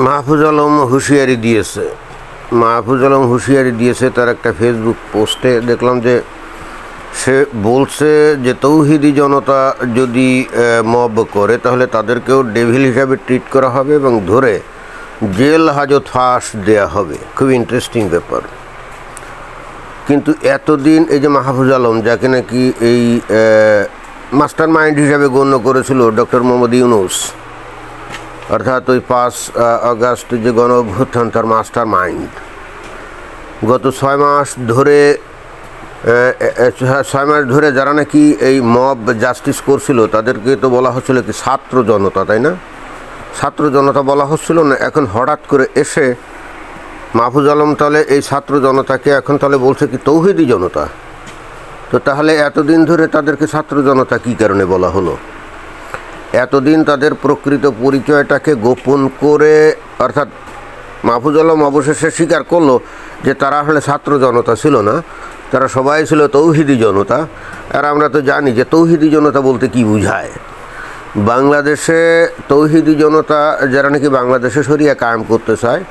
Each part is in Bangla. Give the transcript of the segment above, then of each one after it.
মাহফুজ আলম হুঁশিয়ারি দিয়েছে তার একটা ফেসবুক পোস্টে দেখলাম যে সে বলছে যে তৌহিদি জনতা যদি মব করে তাহলে তাদেরকেও ডেভিল হিসাবে ট্রিট করা হবে এবং ধরে জেল হাজত ফাঁস দেয়া হবে। খুব ইন্টারেস্টিং ব্যাপার। কিন্তু এতদিন এই যে মাহফুজ আলম, যাকে নাকি এই মাস্টার মাইন্ড হিসাবে গণ্য করেছিল ডক্টর মোহাম্মদ ইউনূস, অর্থাৎ ওই 5 আগস্ট যে গণ অভ্যুত্থান তার মাস্টার মাইন্ড, গত 6 মাস ধরে যারা নাকি এই মব জাস্টিস করছিল তাদেরকে তো বলা হচ্ছিল কি ছাত্র জনতা, তাই না? ছাত্র জনতা বলা হচ্ছিল না। এখন হঠাৎ করে এসে মাহফুজ আলম তাহলে এই ছাত্র জনতাকে এখন তাহলে বলছে কি তৌহিদি জনতা। তো তাহলে এতদিন ধরে তাদেরকে ছাত্র জনতা কী কারণে বলা হলো? এতদিন তাদের প্রকৃত পরিচয়টাকে গোপন করে, অর্থাৎ মাহফুজ আলম অবশেষে স্বীকার করলো যে তারা আসলে ছাত্র জনতা ছিল না, তারা সবাই ছিল তৌহিদি জনতা। আর আমরা তো জানি যে তৌহিদি জনতা বলতে কি বোঝায়। বাংলাদেশে তৌহিদি জনতা যারা নাকি বাংলাদেশে শরিয়া কায়েম করতে চায়,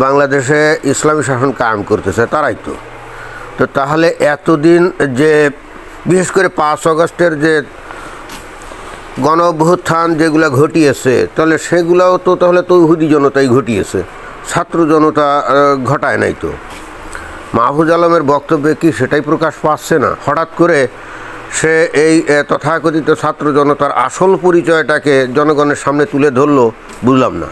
বাংলাদেশে ইসলামী শাসন কায়েম করতে চায়, তারাই তো তাহলে এতদিন যে বিশেষ করে 5 আগস্টের যে গণ অভ্যুত্থান যেগুলো ঘটিয়েছে, তাহলে সেগুলোও তো তাহলে তৌহিদি জনতাই ঘটিয়েছে, ছাত্র জনতা ঘটায় নাই। তো মাহফুজ আলমের বক্তব্যে কি সেটাই প্রকাশ পাচ্ছে না? হঠাৎ করে সে এই তথাকথিত ছাত্র জনতার আসল পরিচয়টাকে জনগণের সামনে তুলে ধরলো, বুঝলাম না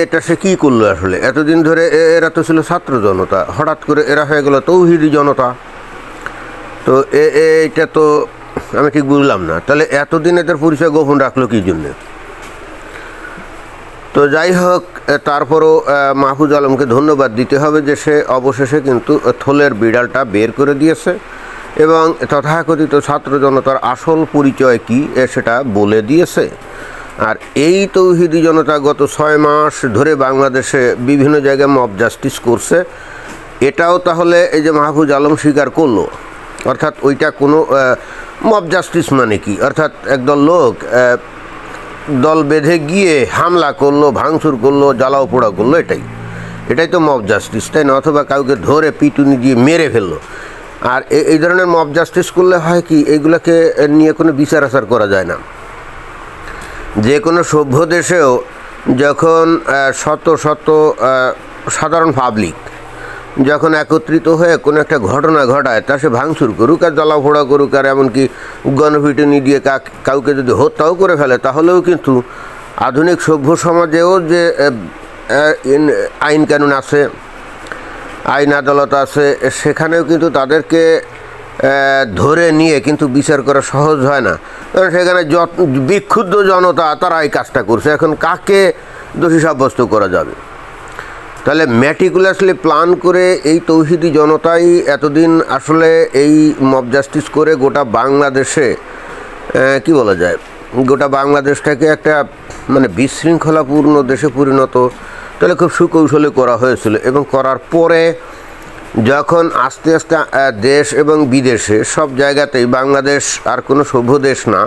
এটা সে কী করলো আসলে। এতদিন ধরে এরা তো ছিল ছাত্র জনতা, হঠাৎ করে এরা হয়ে গেল তৌহিদি জনতা। তো এইটা তো আমি ঠিক বুঝলাম না। তাহলে এতদিন এদের পরিচয় গোপন রাখলো কী জন্যে? তো যাই হোক, তারপরও মাহফুজ আলমকে ধন্যবাদ দিতে হবে যে সে অবশেষে কিন্তু থলের বিড়ালটা বের করে দিয়েছে এবং তথাকথিত ছাত্র জনতার আসল পরিচয় কী সেটা বলে দিয়েছে। আর এই তৌহিদি জনতা গত 6 মাস ধরে বাংলাদেশে বিভিন্ন জায়গায় মব জাস্টিস করছে, এটাও তাহলে এই যে মাহফুজ আলম স্বীকার করলো। অর্থাৎ ওইটা কোনো মব জাস্টিস মানে কি? অর্থাৎ একদল লোক দল বেঁধে গিয়ে হামলা করলো, ভাঙচুর করলো, জ্বালাও পোড়া করলো, এটাই তো মব জাস্টিস, তাই না? অথবা কাউকে ধরে পিটুনি দিয়ে মেরে ফেললো। আর এই ধরনের মব জাস্টিস করলে হয় কি, এইগুলোকে নিয়ে কোনো বিচার আচার করা যায় না। যে কোনো সভ্য দেশেও যখন শত শত সাধারণ পাবলিক যখন একত্রিত হয়ে কোনো একটা ঘটনা ঘটায়, তা সে ভাঙচুর করুক আর জ্বালাফোড়া করুক আর এমনকি গণপিটুনি দিয়ে কাউকে যদি হত্যাও করে ফেলে, তাহলেও কিন্তু আধুনিক সভ্য সমাজেও যে আইন কানুন আছে, আইন আদালত আছে, সেখানেও কিন্তু তাদেরকে ধরে নিয়ে কিন্তু বিচার করা সহজ হয় না। কারণ সেখানে বিক্ষুব্ধ জনতা তারা এই কাজটা করছে। এখন কাকে দোষী সাব্যস্ত করা যাবে? তাহলে ম্যাটিকুলাসলি প্ল্যান করে এই তৌহিদি জনতাই এতদিন আসলে এই মব জাস্টিস করে গোটা বাংলাদেশে কি বলা যায়, গোটা বাংলাদেশটাকে একটা মানে বিশৃঙ্খলাপূর্ণ দেশে পরিণত তাহলে খুব সুকৌশলে করা হয়েছিল। এবং করার পরে যখন আস্তে আস্তে দেশ এবং বিদেশে সব জায়গাতেই বাংলাদেশ আর কোনো সভ্য দেশ না,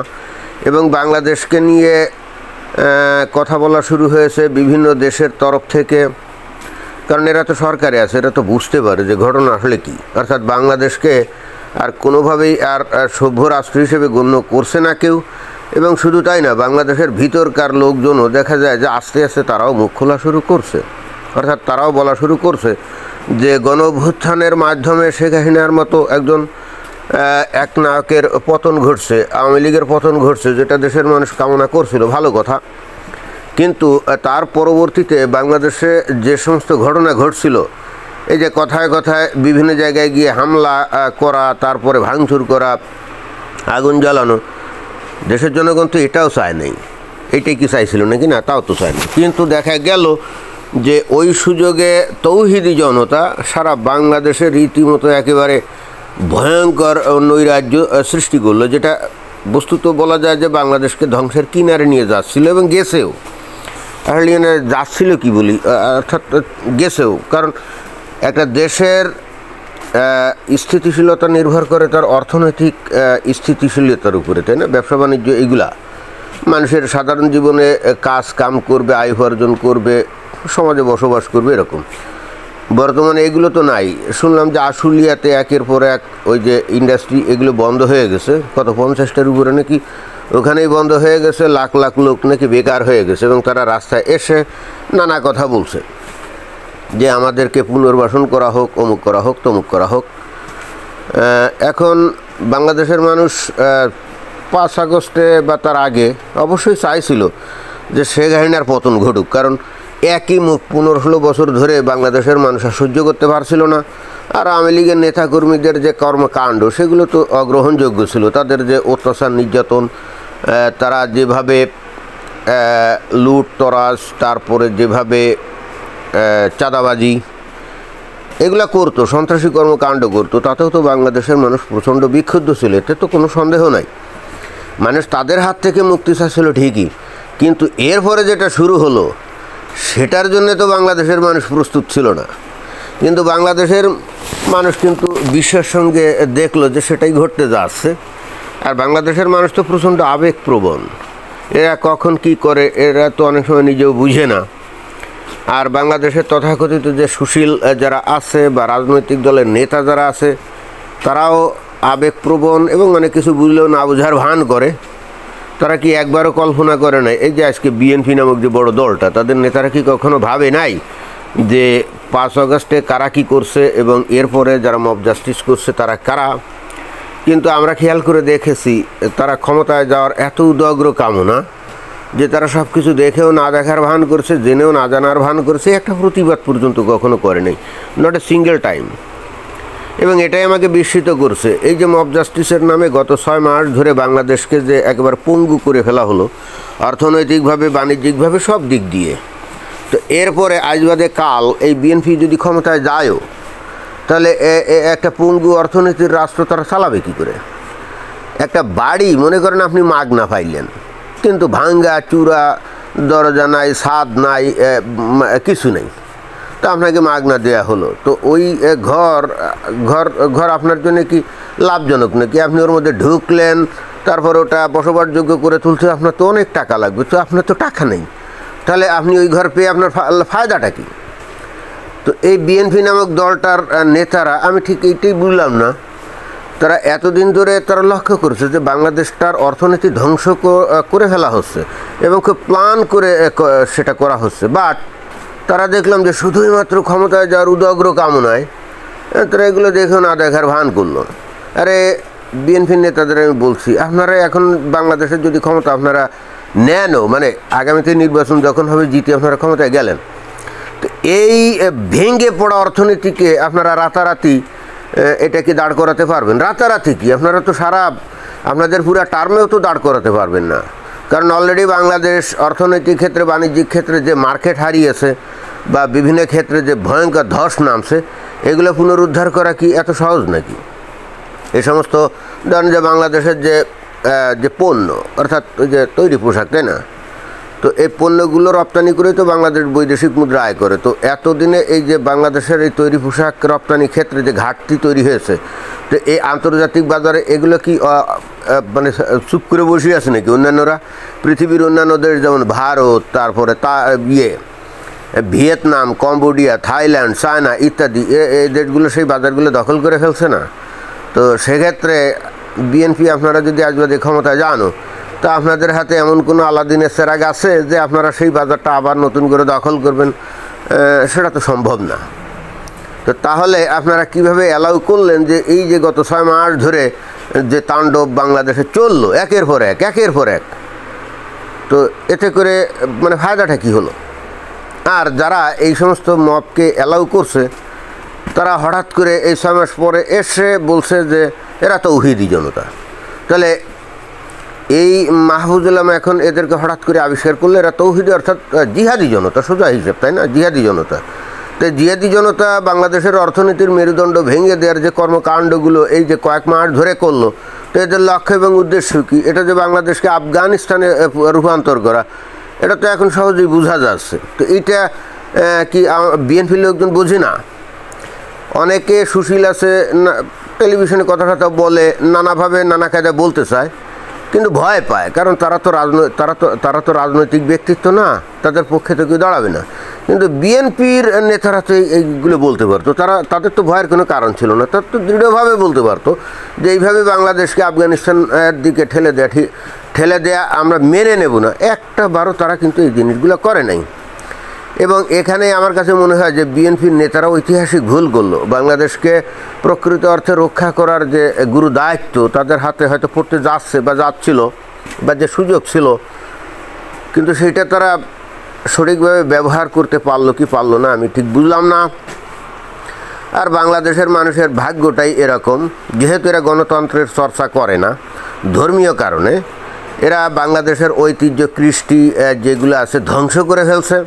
এবং বাংলাদেশকে নিয়ে কথা বলা শুরু হয়েছে বিভিন্ন দেশের তরফ থেকে, কারণ এরা তো সরকারে আছে, এরা তো বুঝতে পারে যে ঘটনা আসলে কী। অর্থাৎ বাংলাদেশকে আর কোনোভাবেই আর সভ্য রাষ্ট্র হিসেবে গণ্য করছে না কেউ। এবং শুধু তাই না, বাংলাদেশের ভিতরকার লোকজনও দেখা যায় যে আস্তে আস্তে তারাও মুখ খোলা শুরু করছে। অর্থাৎ তারাও বলা শুরু করছে যে গণ অভ্যুত্থানের মাধ্যমে শেখ হাসিনার মতো একজন একনায়কের পতন ঘটছে, আওয়ামী লীগের পতন ঘটছে, যেটা দেশের মানুষ কামনা করছিল, ভালো কথা। কিন্তু তার পরবর্তীতে বাংলাদেশে যে সমস্ত ঘটনা ঘটছিল, এই যে কথায় কথায় বিভিন্ন জায়গায় গিয়ে হামলা করা, তারপরে ভাঙচুর করা, আগুন জ্বালানো, দেশের জনগণ তো এটাও চায় নাই। এইটাই কি চাইছিল নাকি? না, তাও তো চায় না। কিন্তু দেখা গেল যে ওই সুযোগে তৌহিদি জনতা সারা বাংলাদেশে রীতিমতো একেবারে ভয়ঙ্কর নৈরাজ্য সৃষ্টি করলো, যেটা বস্তুত বলা যায় যে বাংলাদেশকে ধ্বংসের কিনারে নিয়ে যাচ্ছিল এবং গেছেও। আসলে যাচ্ছিল কি বলি, অর্থাৎ গেছেও। কারণ একটা দেশের স্থিতিশীলতা নির্ভর করে তার অর্থনৈতিক স্থিতিশীলতার উপরে, তাই না? ব্যবসা বাণিজ্য এইগুলা। মানুষের সাধারণ জীবনে কাজ কাম করবে, আয় উপার্জন করবে, সমাজে বসবাস করবে, এরকম। বর্তমানে এগুলো তো নাই। শুনলাম যে আশুলিয়াতে একের পর এক ওই যে ইন্ডাস্ট্রি এগুলো বন্ধ হয়ে গেছে, কত 50টার উপরে নাকি ওখানেই বন্ধ হয়ে গেছে, লাখ লাখ লোক নাকি বেকার হয়ে গেছে, এবং তারা রাস্তায় এসে নানা কথা বলছে যে আমাদেরকে পুনর্বাসন করা হোক, অমুক করা হোক, তমুক করা হোক। এখন বাংলাদেশের মানুষ 5 আগস্টে বা তার আগে অবশ্যই চাইছিল যে শেখ হাসিনার পতন ঘটুক, কারণ একই মুখ 15-16 বছর ধরে বাংলাদেশের মানুষ আর সহ্য করতে পারছিল না। আর আওয়ামী লীগের নেতাকর্মীদের যে কর্মকাণ্ড সেগুলো তো অগ্রহণযোগ্য ছিল। তাদের যে অত্যাচার, নির্যাতন, তারা যেভাবে লুট তরাজ, তারপরে যেভাবে চাঁদাবাজি এগুলা করতো, সন্ত্রাসী কর্মকাণ্ড করতো, তাতেও তো বাংলাদেশের মানুষ প্রচণ্ড বিক্ষুব্ধ ছিল, এতে তো কোনো সন্দেহ নাই। মানুষ তাদের হাত থেকে মুক্তি চাচ্ছিল ঠিকই, কিন্তু এরপরে যেটা শুরু হলো সেটার জন্য তো বাংলাদেশের মানুষ প্রস্তুত ছিল না। কিন্তু বাংলাদেশের মানুষ কিন্তু বিশ্বের সঙ্গে দেখলো যে সেটাই ঘটতে যাচ্ছে। আর বাংলাদেশের মানুষ তো প্রচণ্ড আবেগপ্রবণ, এরা কখন কি করে এরা তো অনেক সময় নিজেও বুঝে না। আর বাংলাদেশের তথাকথিত যে সুশীল যারা আছে বা রাজনৈতিক দলের নেতা যারা আছে তারাও আবেগপ্রবণ এবং অনেক কিছু বুঝলেও না বোঝার ভান করে। তারা কি একবারও কল্পনা করে নাই এই যে আজকে বিএনপি নামক যে বড় দলটা, তাদের নেতারা কি কখনো ভাবে নাই যে 5 আগস্টে কারা কী করছে এবং এরপরে যারা মব জাস্টিস করছে তারা কারা? কিন্তু আমরা খেয়াল করে দেখেছি তারা ক্ষমতায় যাওয়ার এত উদগ্র কামনা যে তারা সব কিছু দেখেও না দেখার ভান করছে, জেনেও না জানার ভান করছে, একটা প্রতিবাদ পর্যন্ত কখনো করে নাই, নট এ সিঙ্গেল টাইম। এবং এটাই আমাকে বিস্মিত করছে, এই যে মব জাস্টিসের নামে গত 6 মাস ধরে বাংলাদেশকে যে একবার পঙ্গু করে ফেলা হলো অর্থনৈতিকভাবে, বাণিজ্যিকভাবে, সব দিক দিয়ে। তো এরপরে আজ বাদে কাল এই বিএনপি যদি ক্ষমতায় যায়ও, তাহলে একটা পঙ্গু অর্থনীতির রাষ্ট্র তারা চালাবে কী করে? একটা বাড়ি মনে করেন আপনি মাগনা পাইলেন, কিন্তু ভাঙ্গা চূড়া, দরজা নাই, ছাদ নাই, কিছু নেই, তো আপনাকে মাগনা দেয়া হলো। তো ওই ঘর আপনার জন্য কি লাভজনক নাকি? আপনি ওর মধ্যে ঢুকলেন, তারপর ওটা বসবাসযোগ্য করে তুলতে আপনার তো অনেক টাকা লাগবে, তো আপনার তো টাকা নেই, তাহলে আপনি ওই ঘর পেয়ে আপনার ফায়দাটা কী? তো এই বিএনপি নামক দলটার নেতারা, আমি ঠিক এইটাই বুঝলাম না, তারা এতদিন ধরে তারা লক্ষ্য করছে যে বাংলাদেশটার অর্থনীতি ধ্বংস করে ফেলা হচ্ছে এবং খুব প্ল্যান করে সেটা করা হচ্ছে। বাট তারা দেখলাম যে শুধুই মাত্র ক্ষমতায় যাওয়ার উদগ্র কামনায় তারা এগুলো দেখেও না দেখার ভান করলো। আরে বিএনপির নেতাদের আমি বলছি, আপনারা এখন বাংলাদেশের যদি ক্ষমতা আপনারা নেনও, মানে আগামীতে নির্বাচন যখন হবে জিতে আপনারা ক্ষমতায় গেলেন, তো এই ভেঙে পড়া অর্থনীতিকে আপনারা রাতারাতি এটাকে দাঁড় করাতে পারবেন? রাতারাতি কি, আপনারা তো আপনাদের পুরা টার্মেও তো দাঁড় করাতে পারবেন না, কারণ অলরেডি বাংলাদেশ অর্থনৈতিক ক্ষেত্রে, বাণিজ্যিক ক্ষেত্রে যে মার্কেট হারিয়েছে বা বিভিন্ন ক্ষেত্রে যে ভয়ঙ্কর ধস নামছে, এগুলো পুনরুদ্ধার করা কি এত সহজ নাকি? এই সমস্ত ধরেন যে বাংলাদেশের যে পণ্য, অর্থাৎ ওই যে তৈরি পোশাক, তাই না, তো এই পণ্যগুলো রপ্তানি করেই তো বাংলাদেশ বৈদেশিক মুদ্রা আয় করে। তো এতদিনে এই যে বাংলাদেশের এই তৈরি পোশাক রপ্তানি ক্ষেত্রে যে ঘাটতি তৈরি হয়েছে, তো এই আন্তর্জাতিক বাজারে এগুলো কি মানে চুপ করে বসে আছে নাকি? অন্যান্যরা, পৃথিবীর অন্যান্য দেশ যেমন ভারত, তারপরে ভিয়েতনাম, কম্বোডিয়া, থাইল্যান্ড, চায়না ইত্যাদি, এই দেশগুলো সেই বাজারগুলো দখল করে ফেলছে না? তো সেক্ষেত্রে বিএনপি আপনারা যদি আজ বাদে ক্ষমতায় যানো, তা আপনাদের হাতে এমন কোনো আলাদিনের চেরাগ আছে যে আপনারা সেই বাজারটা আবার নতুন করে দখল করবেন? সেটা তো সম্ভব না। তো তাহলে আপনারা কিভাবে অ্যালাউ করলেন যে এই যে গত 6 মাস ধরে যে তাণ্ডব বাংলাদেশে চললো একের পর এক, তো এতে করে মানে ফায়দাটা কী হলো? আর যারা এই সমস্ত মবকে অ্যালাউ করছে তারা হঠাৎ করে এই 6 মাস পরে এসে বলছে যে এরা তৌহিদি জনতা। তাহলে এই মাহফুজুল আলম এখন এদেরকে হঠাৎ করে আবিষ্কার করলে এরা তৌহিদি, অর্থাৎ জিহাদি জনতা, সোজা হিসেব, তাই না? জিহাদি জনতা। তো জিহাদি জনতা বাংলাদেশের অর্থনীতির মেরুদণ্ড ভেঙে দেওয়ার যে কর্মকাণ্ডগুলো এই যে কয়েক মাস ধরে করলো, তো এদের লক্ষ্য এবং উদ্দেশ্য কী? এটা যে বাংলাদেশকে আফগানিস্তানে রূপান্তর করা, এটা তো এখন সহজেই বোঝা যাচ্ছে। তো এইটা কি বিএনপির লোকজন বোঝে না? অনেকে সুশীল আছে, টেলিভিশনে কথাটা বলে, নানাভাবে নানা কায়দা বলতে চায়, কিন্তু ভয় পায়, কারণ তারা তো রাজনৈতিক ব্যক্তিত্ব না, তাদের পক্ষে তো কেউ দাঁড়াবে না। কিন্তু বিএনপির নেতারা তো এইগুলো বলতে পারতো, তাদের তো ভয়ের কোনো কারণ ছিল না, তারা তো দৃঢ়ভাবে বলতে পারতো যে এইভাবে বাংলাদেশকে আফগানিস্তানের দিকে ঠেলে দেয়া আমরা মেনে নেব না। একটা বারও তারা কিন্তু এই জিনিসগুলো করে নাই। এবং এখানে আমার কাছে মনে হয় যে বিএনপির নেতারা ঐতিহাসিক ভুল করলো। বাংলাদেশকে প্রকৃত অর্থে রক্ষা করার যে গুরু দায়িত্ব তাদের হাতে হয়তো পড়তে যাচ্ছে বা যাচ্ছিল, বা যে সুযোগ ছিল, কিন্তু সেইটা তারা সঠিকভাবে ব্যবহার করতে পারলো কি পারলো না আমি ঠিক বুঝলাম না। আর বাংলাদেশের মানুষের ভাগ্যটাই এরকম, যেহেতু এরা গণতন্ত্রের চর্চা করে না ধর্মীয় কারণে, এরা বাংলাদেশের ঐতিহ্য কৃষ্টি যেগুলো আছে ধ্বংস করে ফেলছে।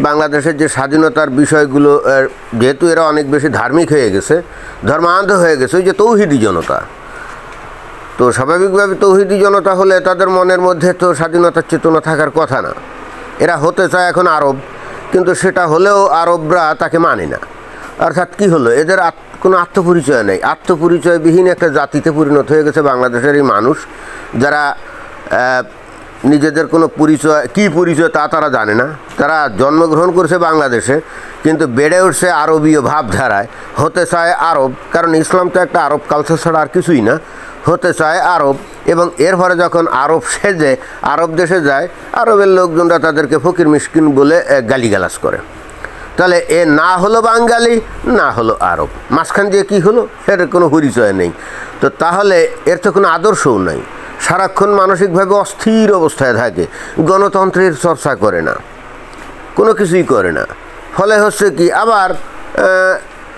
বাংলাদেশের যে স্বাধীনতার বিষয়গুলো, যেহেতু এরা অনেক বেশি ধার্মিক হয়ে গেছে, ধর্মান্ধ হয়ে গেছে, ওই যে তৌহিদি জনতা, তো স্বাভাবিকভাবে তৌহিদি জনতা হলে তাদের মনের মধ্যে তো স্বাধীনতার চেতনা থাকার কথা না। এরা হতে চায় এখন আরব, কিন্তু সেটা হলেও আরবরা তাকে মানে না। অর্থাৎ কী হলো, এদের কোনো আত্মপরিচয় নেই, আত্মপরিচয়বিহীন একটা জাতিতে পরিণত হয়ে গেছে বাংলাদেশের এই মানুষ, যারা নিজেদের কোনো পরিচয় তা তারা জানে না। তারা জন্মগ্রহণ করেছে বাংলাদেশে, কিন্তু বেড়ে উঠছে আরবীয় ভাবধারায়, হতে চায় আরব, কারণ ইসলাম তো একটা আরব কালচার ছাড়া আর কিছুই না, হতে চায় আরব। এবং এর ফলে যখন আরব সেজে আরব দেশে যায়, আরবের লোকজনরা তাদেরকে ফকির মিসকিন বলে গালিগালাজ করে। তাহলে এ না হলো বাঙালি, না হলো আরব, মাঝখান দিয়ে কী হলো, এর কোনো পরিচয় নেই। তো তাহলে এর তো কোনো আদর্শও নাই, সারাক্ষণ মানসিকভাবে অস্থির অবস্থায় থাকে, গণতন্ত্রের চর্চা করে না, কোনো কিছুই করে না। ফলে হচ্ছে কি, আবার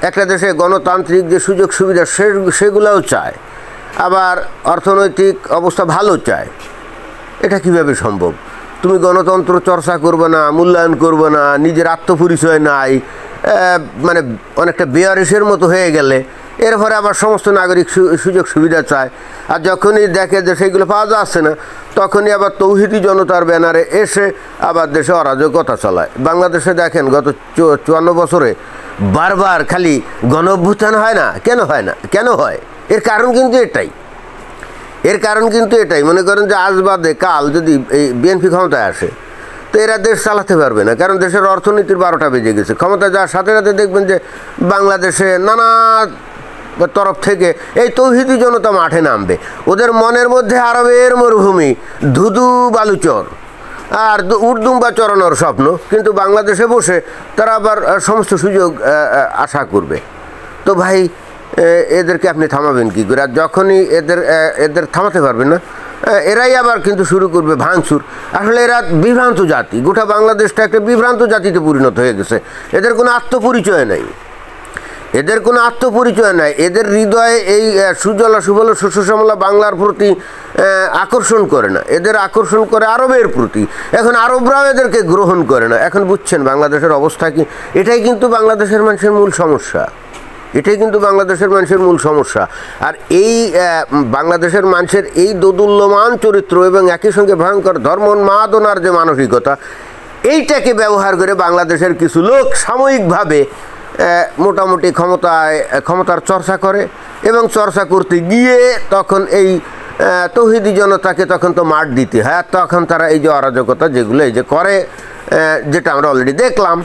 একটা দেশে গণতান্ত্রিক যে সুযোগ সুবিধা সেগুলোও চায়, আবার অর্থনৈতিক অবস্থা ভালো চায়। এটা কিভাবে সম্ভব? তুমি গণতন্ত্র চর্চা করবে না, মূল্যায়ন করবে না, নিজের আত্মপরিচয় নাই, মানে অনেকটা বেয়ারিশের মতো হয়ে গেলে, এর ফলে আবার সমস্ত নাগরিক সুযোগ সুবিধা চায়। আর যখনই দেখে যে সেইগুলো পাওয়া যাচ্ছে না, তখনই আবার তৌহিদি জনতার ব্যানারে এসে আবার দেশে অরাজকতা চালায়। বাংলাদেশে দেখেন গত 54 বছরে বারবার খালি গণ অভ্যুত্থান হয় না, কেন হয় না, কেন হয়? এর কারণ কিন্তু এটাই, মনে করেন যে আজ বাদে কাল যদি এই বিএনপি ক্ষমতায় আসে, তো এরা দেশ চালাতে পারবে না, কারণ দেশের অর্থনীতির 12টা বেজে গেছে। ক্ষমতায় যাওয়ার সাথে সাথে দেখবেন যে বাংলাদেশে নানা তরফ থেকে এই তৌহিদি জনতা মাঠে নামবে। ওদের মনের মধ্যে আরবের মরুভূমি, ধুধু বালুচর আর উর্দুম্বা চড়ানোর স্বপ্ন, কিন্তু বাংলাদেশে বসে তারা আবার সমস্ত সুযোগ আশা করবে। তো ভাই, এদেরকে আপনি থামাবেন কী করে? আর যখনই এদের থামাতে পারবেন না, এরাই আবার কিন্তু শুরু করবে ভাঙচুর। আসলে এরা বিভ্রান্ত জাতি, গোটা বাংলাদেশটা একটা বিভ্রান্ত জাতিতে পরিণত হয়ে গেছে। এদের কোনো আত্মপরিচয় নাই, এদের হৃদয়ে এই সুজলা সুফলা শস্য শ্যামলা বাংলার প্রতি আকর্ষণ করে না, এদের আকর্ষণ করে আরবের প্রতি। এখন আরবরাও এদেরকে গ্রহণ করে না। এখন বুঝছেন বাংলাদেশের অবস্থা কি? এটাই কিন্তু বাংলাদেশের মানুষের মূল সমস্যা। আর এই বাংলাদেশের মানুষের এই দোদুল্যমান চরিত্র এবং একই সঙ্গে ভয়ঙ্কর ধর্মোন্মাদনার যে মানসিকতা, এইটাকে ব্যবহার করে বাংলাদেশের কিছু লোক সাময়িকভাবে মোটামুটি ক্ষমতার চর্চা করে, এবং চর্চা করতে গিয়ে তখন এই তৌহিদি জনতাকে তখন তো মাঠ দিতে হয়। আর তখন তারা এই যে অরাজকতা যেগুলো এই যে করে, যেটা আমরা অলরেডি দেখলাম।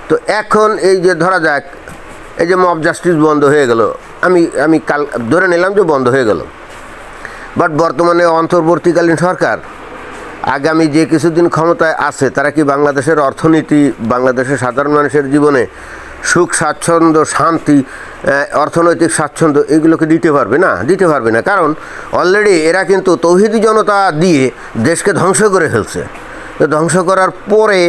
তো এখন এই যে ধরা যাক, এই যে মব জাস্টিস বন্ধ হয়ে গেল, আমি কাল ধরে নিলাম যে বন্ধ হয়ে গেল, বাট বর্তমানে অন্তর্বর্তীকালীন সরকার আগামী যে কিছুদিন ক্ষমতায় আছে, তারা কি বাংলাদেশের অর্থনীতি, বাংলাদেশের সাধারণ মানুষের জীবনে সুখ স্বাচ্ছন্দ্য, শান্তি, অর্থনৈতিক স্বাচ্ছন্দ্য এগুলোকে দিতে পারবে না? কারণ অলরেডি এরা কিন্তু তৌহিদি জনতা দিয়ে দেশকে ধ্বংস করে ফেলছে। তো ধ্বংস করার পরে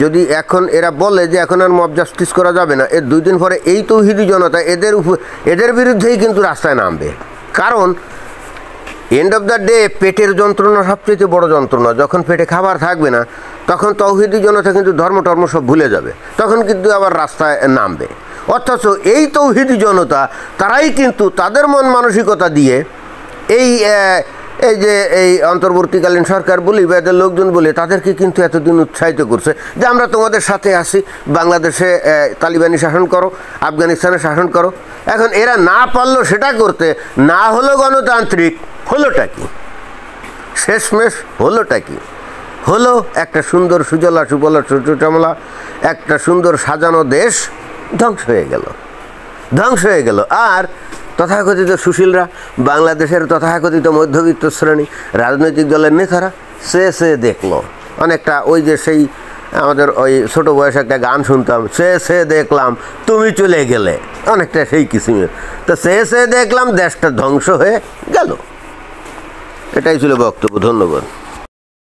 যদি এখন এরা বলে যে এখন আর মব জাস্টিস করা যাবে না, এর 2 দিন পরে এই তৌহিদি জনতা এদের বিরুদ্ধেই কিন্তু রাস্তায় নামবে। কারণ এন্ড অফ দ্য ডে পেটের যন্ত্রণা সবচেয়ে বড় যন্ত্রণা। যখন পেটে খাবার থাকবে না, তখন তৌহিদি জনতা কিন্তু ধর্ম সব ভুলে যাবে, তখন কিন্তু আবার রাস্তায় নামবে। অথচ এই তৌহিদি জনতা তারাই কিন্তু তাদের মন মানসিকতা দিয়ে এই অন্তর্বর্তীকালীন সরকার বলি বা এদের লোকজন বলে তাদেরকে কিন্তু এতদিন উৎসাহিত করছে যে আমরা তোমাদের সাথে আছি, বাংলাদেশে তালিবানি শাসন করো, আফগানিস্তানে শাসন করো। এখন এরা না পারলো সেটা করতে, না হলো গণতান্ত্রিক, হলোটা কি? শেষমেশ হলোটা কি? হলো একটা সুন্দর সুজলা সুফলা সুচমলা একটা সুন্দর সাজানো দেশ ধ্বংস হয়ে গেল, ধ্বংস হয়ে গেল। আর তথাকথিত সুশীলরা, বাংলাদেশের তথাকথিত মধ্যবিত্ত শ্রেণী, রাজনৈতিক দলের নেতারা সে দেখলো। অনেকটা ওই যে সেই আমাদের ওই ছোটো বয়সে একটা গান শুনতাম, সে দেখলাম তুমি চলে গেলে, অনেকটা সেই কিসিমের। তো সে দেখলাম দেশটা ধ্বংস হয়ে গেল। এটাই ছিল বক্তব্য। ধন্যবাদ।